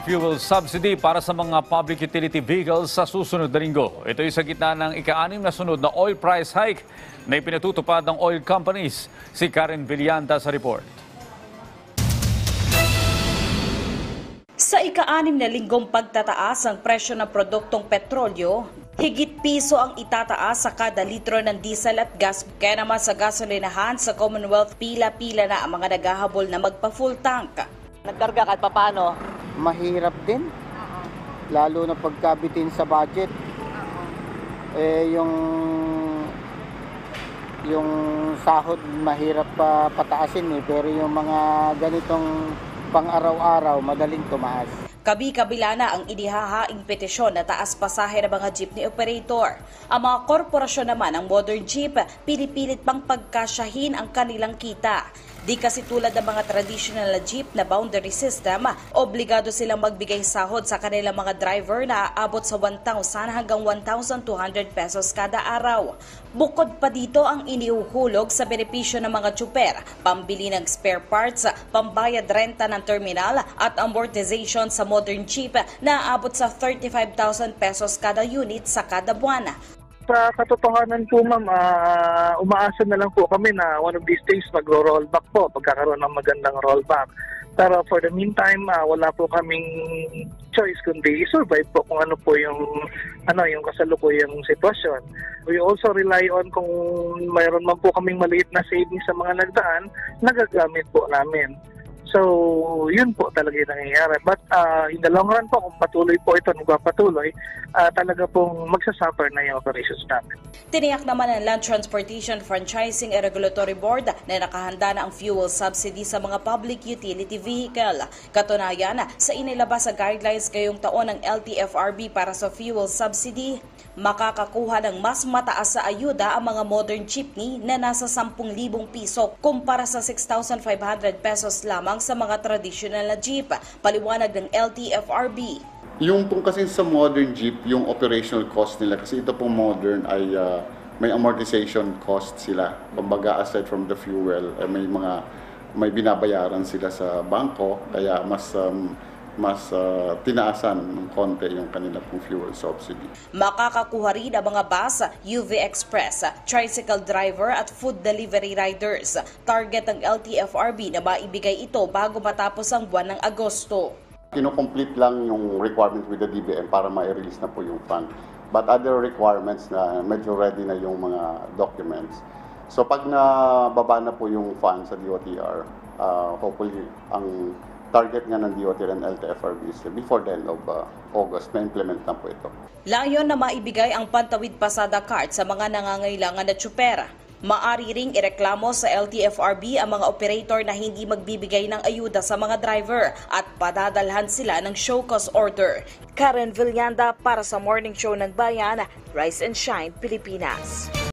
fuel subsidy para sa mga public utility vehicles sa susunod na linggo. Ito ay sa gitna ng ika-6 na sunod na oil price hike na ipinatutupad ng oil companies. Si Karen Villanda sa report. Sa ika-6 na linggong pagtataas ang presyo ng produktong petrolyo, higit piso ang itataas sa kada litro ng diesel at gas. Kaya naman sa gasolinahan sa Commonwealth, pila-pila na ang mga naghahabol na magpa-full tank. Nagkarga kahit papaano? Mahirap din. Lalo na pagkabitin sa budget. Yung sahod mahirap pa pataasin pero yung mga ganitong pang-araw-araw madaling tumaas. Kabi-kabila na ang inihahaing petisyon na taas pasahe ng mga jeepney operator. Ang mga korporasyon naman ng modern jeep, pinipilit pang pagkasyahin ang kanilang kita. Di kasi tulad ng mga traditional na jeep na boundary system, obligado silang magbigay sahod sa kanilang mga driver na aabot sa 1,000 hanggang 1,200 pesos kada araw. Bukod pa dito ang inihuhulog sa benepisyo ng mga tsuper, pambili ng spare parts, pambayad renta ng terminal at amortization sa modern jeep na aabot sa 35,000 pesos kada unit sa kada buwan. Sa katotohanan po ma'am, umaasa na lang po kami na one of these days magro-rollback po, pagkakaroon ng magandang rollback. Pero for the meantime, wala po kaming choice kundi i-survive po kung ano po yung kasalukuyang sitwasyon. We also rely on kung mayroon man po kaming maliit na savings sa mga nagdaan, nagagamit po namin. So, yun po talaga yung nangyayari. But in the long run po, kung patuloy po ito, magpapatuloy, talaga pong magsasuffer na yung operations namin. Tiniyak naman ng Land Transportation Franchising and Regulatory Board na nakahanda na ang fuel subsidy sa mga public utility vehicle. Katunayan, sa inilabas sa guidelines ngayong taon ng LTFRB para sa fuel subsidy, makakakuha ng mas mataas sa ayuda ang mga modern jeepney na nasa 10,000 piso kumpara sa 6,500 pesos lamang sa mga traditional na jeep, paliwanag ng LTFRB. Yung pong kasi sa modern jeep, yung operational cost nila, kasi ito pong modern ay may amortization cost sila. Kumbaga aside from the fuel, may binabayaran sila sa bangko, kaya mas tinaasan ng konti yung kanila pong fuel subsidy. Makakakuha rin ang mga bus, UV Express, tricycle driver at food delivery riders. Target ng LTFRB na maibigay ito bago matapos ang buwan ng Agosto. Kino-complete lang yung requirement with the DBM para ma-release na po yung fund. But other requirements na medyo ready na yung mga documents. So pag nababa na po yung fund sa DOTR, hopefully ang target nga ng DOTR and LTFRB is before the end of August na implement na po ito. Layon na maibigay ang pantawid pasada card sa mga nangangailangan na tsuper. Maari ring ireklamo sa LTFRB ang mga operator na hindi magbibigay ng ayuda sa mga driver at padadalhan sila ng show cause order. Karen Villanda para sa Morning Show ng Bayan, Rise and Shine, Pilipinas.